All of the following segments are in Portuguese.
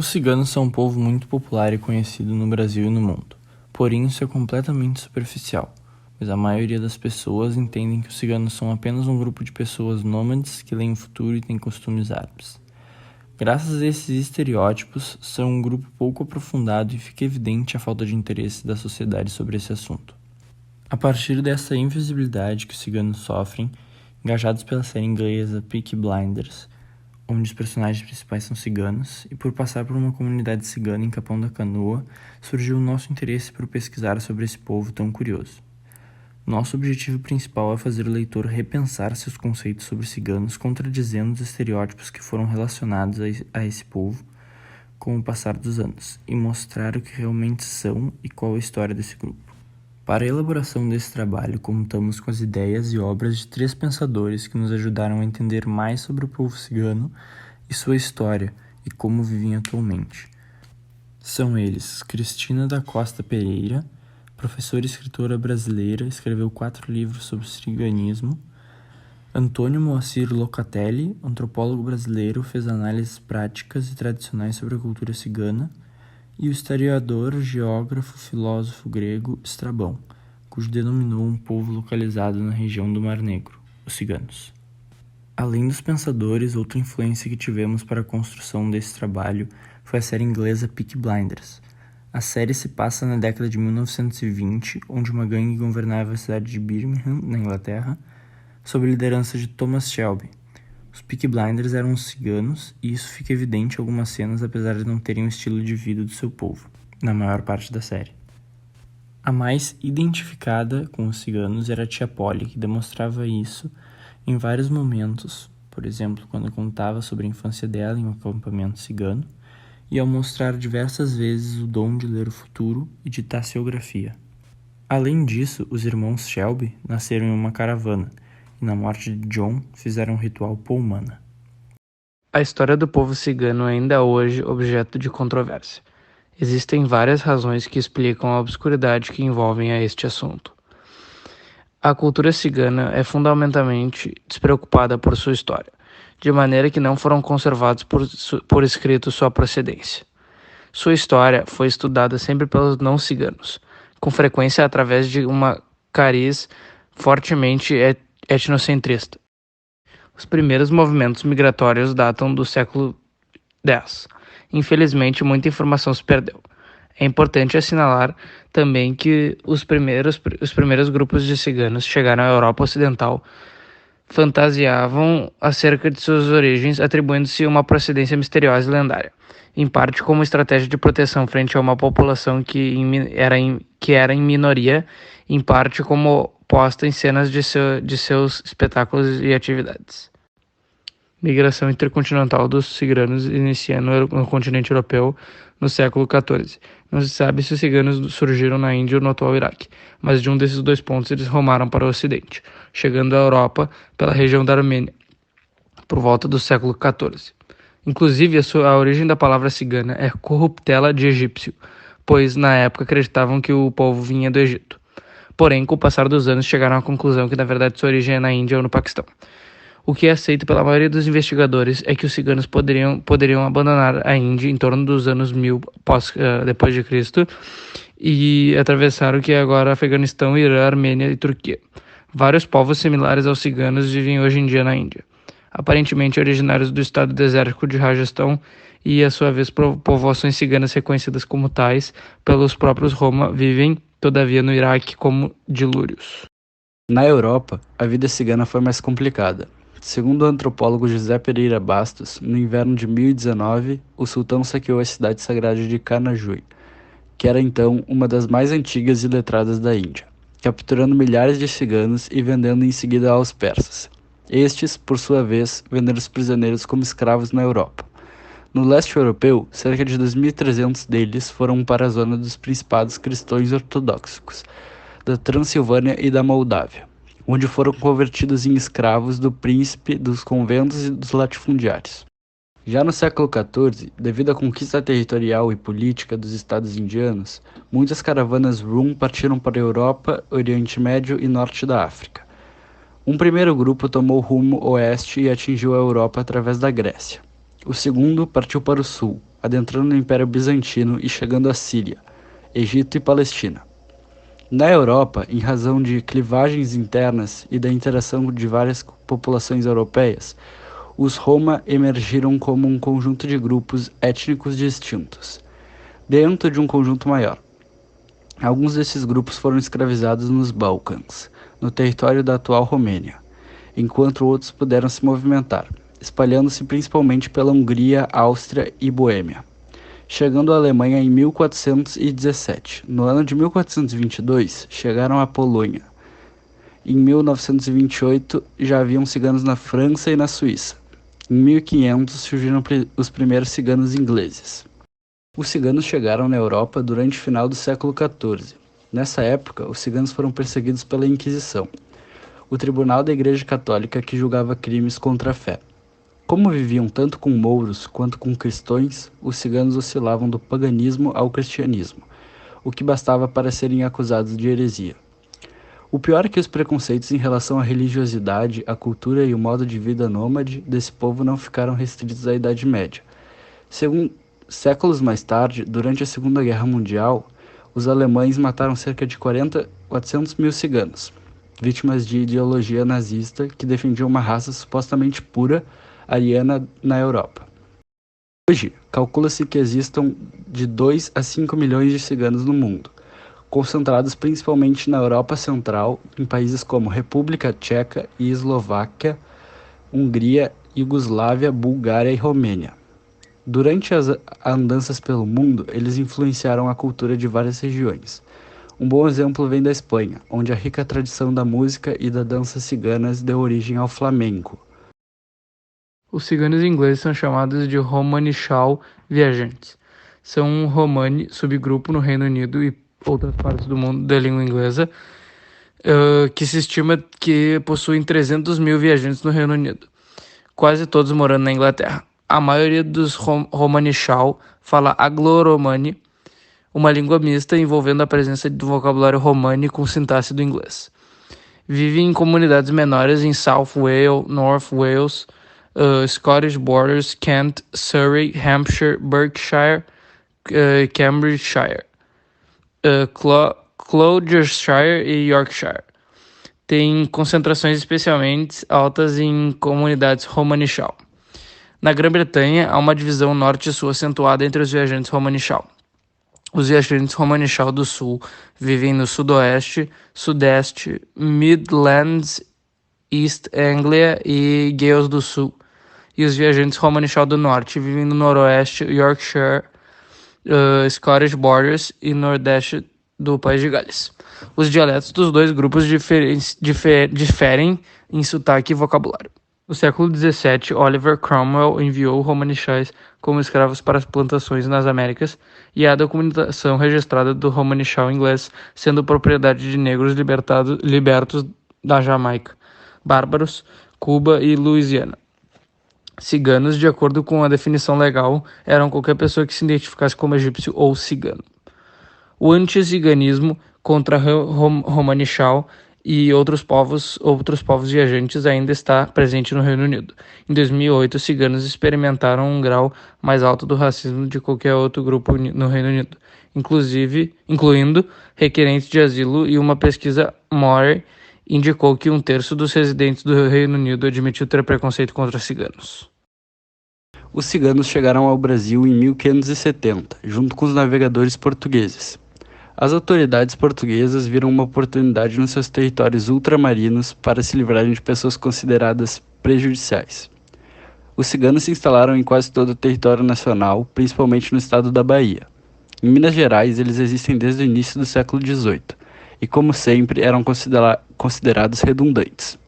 Os ciganos são um povo muito popular e conhecido no Brasil e no mundo, porém isso é completamente superficial, pois a maioria das pessoas entendem que os ciganos são apenas um grupo de pessoas nômades que leem o futuro e têm costumes árabes. Graças a esses estereótipos, são um grupo pouco aprofundado e fica evidente a falta de interesse da sociedade sobre esse assunto. A partir dessa invisibilidade que os ciganos sofrem, engajados pela série inglesa Peaky Blinders, onde os personagens principais são ciganos, e por passar por uma comunidade cigana em Capão da Canoa, surgiu o nosso interesse por pesquisar sobre esse povo tão curioso. Nosso objetivo principal é fazer o leitor repensar seus conceitos sobre ciganos, contradizendo os estereótipos que foram relacionados a esse povo com o passar dos anos, e mostrar o que realmente são e qual a história desse grupo. Para a elaboração desse trabalho, contamos com as ideias e obras de 3 pensadores que nos ajudaram a entender mais sobre o povo cigano e sua história e como vivem atualmente. São eles Cristina da Costa Pereira, professora e escritora brasileira, escreveu 4 livros sobre o ciganismo. Antônio Moacir Locatelli, antropólogo brasileiro, fez análises práticas e tradicionais sobre a cultura cigana. E o historiador, geógrafo, filósofo grego Estrabão, cujo denominou um povo localizado na região do Mar Negro, os ciganos. Além dos pensadores, outra influência que tivemos para a construção desse trabalho foi a série inglesa Peaky Blinders. A série se passa na década de 1920, onde uma gangue governava a cidade de Birmingham, na Inglaterra, sob a liderança de Thomas Shelby. Os Peaky Blinders eram ciganos, e isso fica evidente em algumas cenas, apesar de não terem o estilo de vida do seu povo, na maior parte da série. A mais identificada com os ciganos era a tia Polly, que demonstrava isso em vários momentos, por exemplo, quando contava sobre a infância dela em um acampamento cigano, e ao mostrar diversas vezes o dom de ler o futuro e de taciografia. Além disso, os irmãos Shelby nasceram em uma caravana, e na morte de John fizeram um ritual Pullmana. A história do povo cigano é ainda hoje objeto de controvérsia. Existem várias razões que explicam a obscuridade que envolvem a este assunto. A cultura cigana é fundamentalmente despreocupada por sua história, de maneira que não foram conservados por escrito sua procedência. Sua história foi estudada sempre pelos não-ciganos, com frequência através de uma cariz fortemente etnocentrista. Os primeiros movimentos migratórios datam do século X. Infelizmente, muita informação se perdeu. É importante assinalar também que os primeiros grupos de ciganos chegaram à Europa Ocidental fantasiavam acerca de suas origens, atribuindo-se uma procedência misteriosa e lendária, em parte como estratégia de proteção frente a uma população que era em minoria, em parte como posta em cenas de seus espetáculos e atividades. Migração intercontinental dos ciganos iniciando no continente europeu no século XIV. Não se sabe se os ciganos surgiram na Índia ou no atual Iraque, mas de um desses 2 pontos eles rumaram para o ocidente, chegando à Europa pela região da Armênia, por volta do século XIV. Inclusive, a origem da palavra cigana é corruptela de egípcio, pois na época acreditavam que o povo vinha do Egito. Porém, com o passar dos anos, chegaram à conclusão que na verdade sua origem é na Índia ou no Paquistão. O que é aceito pela maioria dos investigadores é que os ciganos poderiam abandonar a Índia em torno dos anos 1000 depois de Cristo e atravessaram o que é agora Afeganistão, Irã, Armênia e Turquia. Vários povos similares aos ciganos vivem hoje em dia na Índia, aparentemente originários do estado desértico de Rajastão e, a sua vez, povoações ciganas reconhecidas como tais pelos próprios Roma vivem, todavia, no Iraque como dilúrios. Na Europa, a vida cigana foi mais complicada. Segundo o antropólogo José Pereira Bastos, no inverno de 1019, o sultão saqueou a cidade sagrada de Canajui, que era então uma das mais antigas e letradas da Índia, capturando milhares de ciganos e vendendo em seguida aos persas. Estes, por sua vez, venderam os prisioneiros como escravos na Europa. No leste europeu, cerca de 2.300 deles foram para a zona dos principados cristãos ortodoxos, da Transilvânia e da Moldávia, onde foram convertidos em escravos do príncipe, dos conventos e dos latifundiários. Já no século XIV, devido à conquista territorial e política dos estados indianos, muitas caravanas Rum partiram para a Europa, Oriente Médio e Norte da África. Um primeiro grupo tomou rumo oeste e atingiu a Europa através da Grécia. O segundo partiu para o sul, adentrando no Império Bizantino e chegando à Síria, Egito e Palestina. Na Europa, em razão de clivagens internas e da interação de várias populações europeias, os Roma emergiram como um conjunto de grupos étnicos distintos, dentro de um conjunto maior. Alguns desses grupos foram escravizados nos Balcãs, no território da atual Romênia, enquanto outros puderam se movimentar, espalhando-se principalmente pela Hungria, Áustria e Boêmia, chegando à Alemanha em 1417. No ano de 1422, chegaram à Polônia. Em 1928, já haviam ciganos na França e na Suíça. Em 1500, surgiram os primeiros ciganos ingleses. Os ciganos chegaram na Europa durante o final do século XIV. Nessa época, os ciganos foram perseguidos pela Inquisição, o tribunal da Igreja Católica que julgava crimes contra a fé. Como viviam tanto com mouros quanto com cristãos, os ciganos oscilavam do paganismo ao cristianismo, o que bastava para serem acusados de heresia. O pior é que os preconceitos em relação à religiosidade, à cultura e o modo de vida nômade desse povo não ficaram restritos à Idade Média. Séculos mais tarde, durante a Segunda Guerra Mundial, os alemães mataram cerca de 400 mil ciganos, vítimas de ideologia nazista que defendia uma raça supostamente pura, ariana, na Europa. Hoje, calcula-se que existam de 2 a 5 milhões de ciganos no mundo, concentrados principalmente na Europa Central, em países como República Tcheca e Eslováquia, Hungria, Iugoslávia, Bulgária e Romênia. Durante as andanças pelo mundo, eles influenciaram a cultura de várias regiões. Um bom exemplo vem da Espanha, onde a rica tradição da música e da dança ciganas deu origem ao flamenco. Os ciganos ingleses são chamados de Romani-Chal viajantes. São um Romani, subgrupo no Reino Unido e outras partes do mundo da língua inglesa, que se estima que possuem 300 mil viajantes no Reino Unido, quase todos morando na Inglaterra. A maioria dos Romani-Chal fala Anglo-Romani, uma língua mista envolvendo a presença do vocabulário romani com sintaxe do inglês. Vivem em comunidades menores em South Wales, North Wales, Scottish Borders, Kent, Surrey, Hampshire, Berkshire, Cambridgeshire, Gloucestershire e Yorkshire. Tem concentrações especialmente altas em comunidades Romani-Chal. Na Grã-Bretanha, há uma divisão norte e sul acentuada entre os viajantes Romani-Chal. Os viajantes Romani-Chal do sul vivem no sudoeste, sudeste, Midlands, East Anglia e Gales do sul. E os viajantes Romani-Chal do norte vivem no noroeste, Yorkshire, Scottish Borders e nordeste do País de Gales. Os dialetos dos dois grupos diferem em sotaque e vocabulário. No século XVII, Oliver Cromwell enviou Romani-Chais como escravos para as plantações nas Américas e há a documentação registrada do Romani-Chal inglês sendo propriedade de negros libertos da Jamaica, Bárbaros, Cuba e Louisiana. Ciganos, de acordo com a definição legal, eram qualquer pessoa que se identificasse como egípcio ou cigano. O anti-ciganismo contra Romani-Chal e outros povos viajantes ainda está presente no Reino Unido. Em 2008, os ciganos experimentaram um grau mais alto do racismo de qualquer outro grupo no Reino Unido, incluindo requerentes de asilo, e uma pesquisa Moore indicou que 1/3 dos residentes do Reino Unido admitiu ter preconceito contra ciganos. Os ciganos chegaram ao Brasil em 1570, junto com os navegadores portugueses. As autoridades portuguesas viram uma oportunidade nos seus territórios ultramarinos para se livrarem de pessoas consideradas prejudiciais. Os ciganos se instalaram em quase todo o território nacional, principalmente no estado da Bahia. Em Minas Gerais, eles existem desde o início do século XVIII, e como sempre, eram considerados redundantes.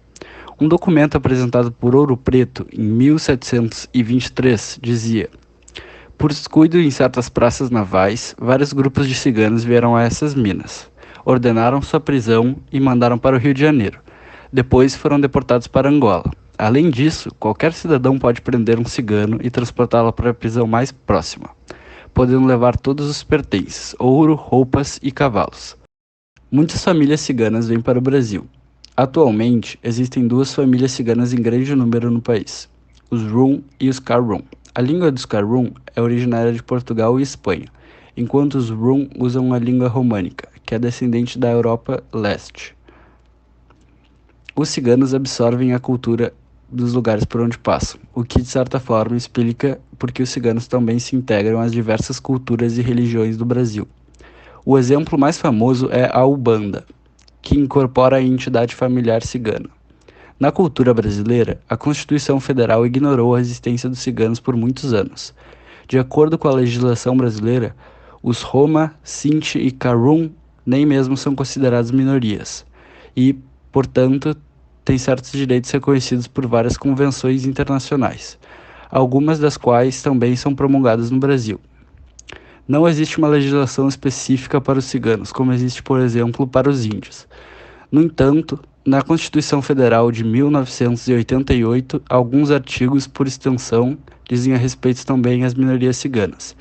Um documento apresentado por Ouro Preto, em 1723, dizia: por descuido em certas praças navais, vários grupos de ciganos vieram a essas minas, ordenaram sua prisão e mandaram para o Rio de Janeiro. Depois foram deportados para Angola. Além disso, qualquer cidadão pode prender um cigano e transportá-lo para a prisão mais próxima, podendo levar todos os pertences, ouro, roupas e cavalos. Muitas famílias ciganas vêm para o Brasil. Atualmente, existem 2 famílias ciganas em grande número no país: os Rum e os Carrum. A língua dos Karen é originária de Portugal e Espanha, enquanto os Rum usam a língua românica, que é descendente da Europa Leste. Os ciganos absorvem a cultura dos lugares por onde passam, o que de certa forma explica por que os ciganos também se integram às diversas culturas e religiões do Brasil. O exemplo mais famoso é a Ubanda, que incorpora a entidade familiar cigana. Na cultura brasileira, a Constituição Federal ignorou a existência dos ciganos por muitos anos. De acordo com a legislação brasileira, os Roma, Sinti e Karen nem mesmo são considerados minorias e, portanto, têm certos direitos reconhecidos por várias convenções internacionais, algumas das quais também são promulgadas no Brasil. Não existe uma legislação específica para os ciganos, como existe, por exemplo, para os índios. No entanto, na Constituição Federal de 1988, alguns artigos, por extensão, dizem a respeito também às minorias ciganas,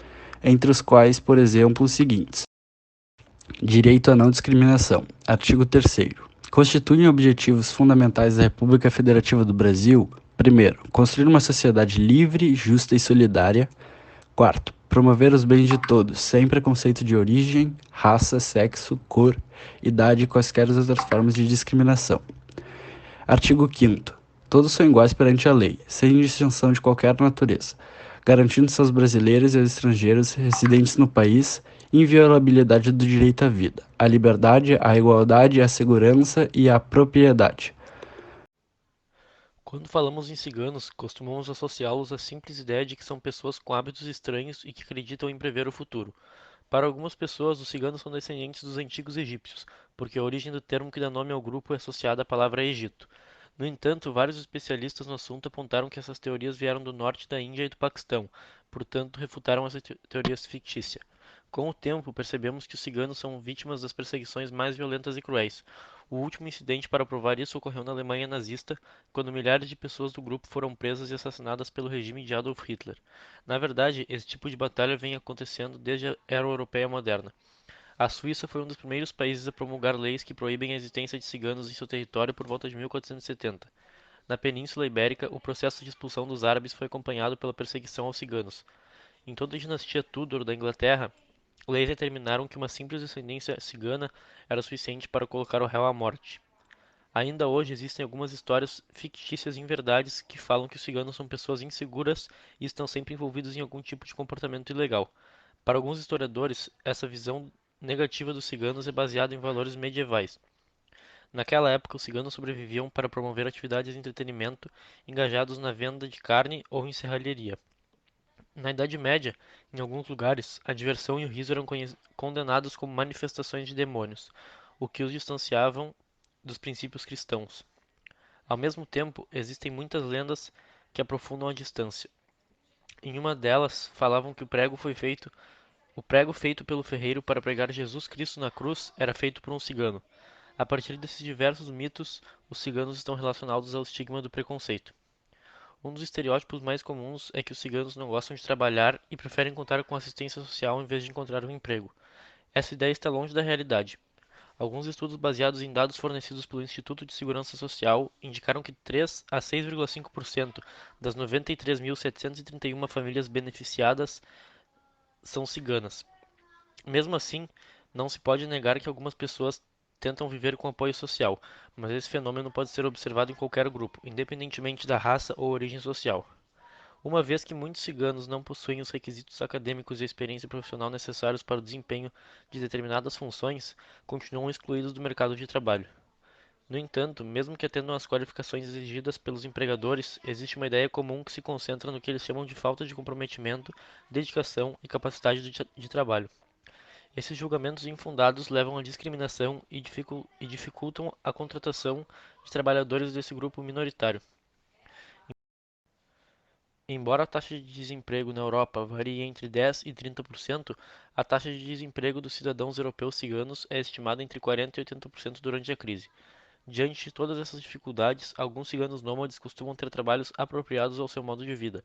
entre os quais, por exemplo, os seguintes: Direito à não discriminação. Artigo 3º. Constituem objetivos fundamentais da República Federativa do Brasil: primeiro, construir uma sociedade livre, justa e solidária. Quarto, promover os bens de todos, sem preconceito de origem, raça, sexo, cor, idade e quaisquer outras formas de discriminação. Artigo 5º. Todos são iguais perante a lei, sem distinção de qualquer natureza, garantindo-se aos brasileiros e aos estrangeiros residentes no país inviolabilidade do direito à vida, à liberdade, à igualdade, à segurança e à propriedade. Quando falamos em ciganos, costumamos associá-los à simples ideia de que são pessoas com hábitos estranhos e que acreditam em prever o futuro. Para algumas pessoas, os ciganos são descendentes dos antigos egípcios, porque a origem do termo que dá nome ao grupo é associada à palavra Egito. No entanto, vários especialistas no assunto apontaram que essas teorias vieram do norte da Índia e do Paquistão, portanto refutaram essa teoria fictícia. Com o tempo, percebemos que os ciganos são vítimas das perseguições mais violentas e cruéis. O último incidente para provar isso ocorreu na Alemanha nazista, quando milhares de pessoas do grupo foram presas e assassinadas pelo regime de Adolf Hitler. Na verdade, esse tipo de batalha vem acontecendo desde a era europeia moderna. A Suíça foi um dos primeiros países a promulgar leis que proíbem a existência de ciganos em seu território por volta de 1470. Na Península Ibérica, o processo de expulsão dos árabes foi acompanhado pela perseguição aos ciganos. Em toda a dinastia Tudor da Inglaterra, leis determinaram que uma simples descendência cigana era suficiente para colocar o réu à morte. Ainda hoje existem algumas histórias fictícias inverdades que falam que os ciganos são pessoas inseguras e estão sempre envolvidos em algum tipo de comportamento ilegal. Para alguns historiadores, essa visão negativa dos ciganos é baseada em valores medievais. Naquela época, os ciganos sobreviviam para promover atividades de entretenimento engajados na venda de carne ou em serralheria. Na Idade Média, em alguns lugares, a diversão e o riso eram condenados como manifestações de demônios, o que os distanciavam dos princípios cristãos. Ao mesmo tempo, existem muitas lendas que aprofundam a distância. Em uma delas, falavam que o prego feito pelo ferreiro para pregar Jesus Cristo na cruz era feito por um cigano. A partir desses diversos mitos, os ciganos estão relacionados ao estigma do preconceito. Um dos estereótipos mais comuns é que os ciganos não gostam de trabalhar e preferem contar com assistência social em vez de encontrar um emprego. Essa ideia está longe da realidade. Alguns estudos baseados em dados fornecidos pelo Instituto de Segurança Social indicaram que 3 a 6,5% das 93.731 famílias beneficiadas são ciganas. Mesmo assim, não se pode negar que algumas pessoas tentam viver com apoio social, mas esse fenômeno pode ser observado em qualquer grupo, independentemente da raça ou origem social. Uma vez que muitos ciganos não possuem os requisitos acadêmicos e a experiência profissional necessários para o desempenho de determinadas funções, continuam excluídos do mercado de trabalho. No entanto, mesmo que atendam às qualificações exigidas pelos empregadores, existe uma ideia comum que se concentra no que eles chamam de falta de comprometimento, dedicação e capacidade de trabalho. Esses julgamentos infundados levam à discriminação e dificultam a contratação de trabalhadores desse grupo minoritário. Embora a taxa de desemprego na Europa varie entre 10 e 30%, a taxa de desemprego dos cidadãos europeus ciganos é estimada entre 40 e 80% durante a crise. Diante de todas essas dificuldades, alguns ciganos nômades costumam ter trabalhos apropriados ao seu modo de vida.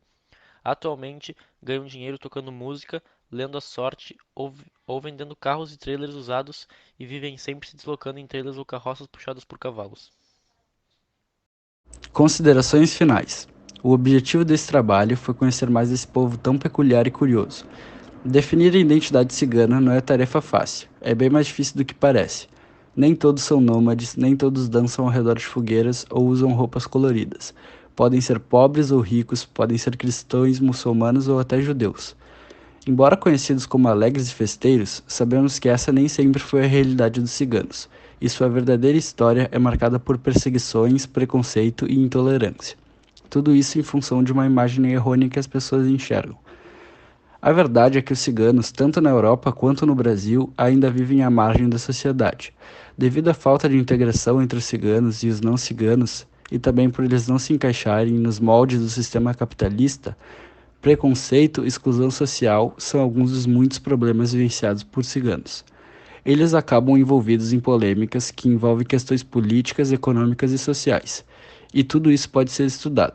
Atualmente, ganham dinheiro tocando música, lendo a sorte ou vendendo carros e trailers usados e vivem sempre se deslocando em trailers ou carroças puxadas por cavalos. Considerações finais. O objetivo desse trabalho foi conhecer mais esse povo tão peculiar e curioso. Definir a identidade cigana não é tarefa fácil, é bem mais difícil do que parece. Nem todos são nômades, nem todos dançam ao redor de fogueiras ou usam roupas coloridas. Podem ser pobres ou ricos, podem ser cristãos, muçulmanos ou até judeus. Embora conhecidos como alegres e festeiros, sabemos que essa nem sempre foi a realidade dos ciganos, e sua verdadeira história é marcada por perseguições, preconceito e intolerância. Tudo isso em função de uma imagem errônea que as pessoas enxergam. A verdade é que os ciganos, tanto na Europa quanto no Brasil, ainda vivem à margem da sociedade. Devido à falta de integração entre os ciganos e os não ciganos, e também por eles não se encaixarem nos moldes do sistema capitalista, preconceito e exclusão social são alguns dos muitos problemas vivenciados por ciganos. Eles acabam envolvidos em polêmicas que envolvem questões políticas, econômicas e sociais, e tudo isso pode ser estudado.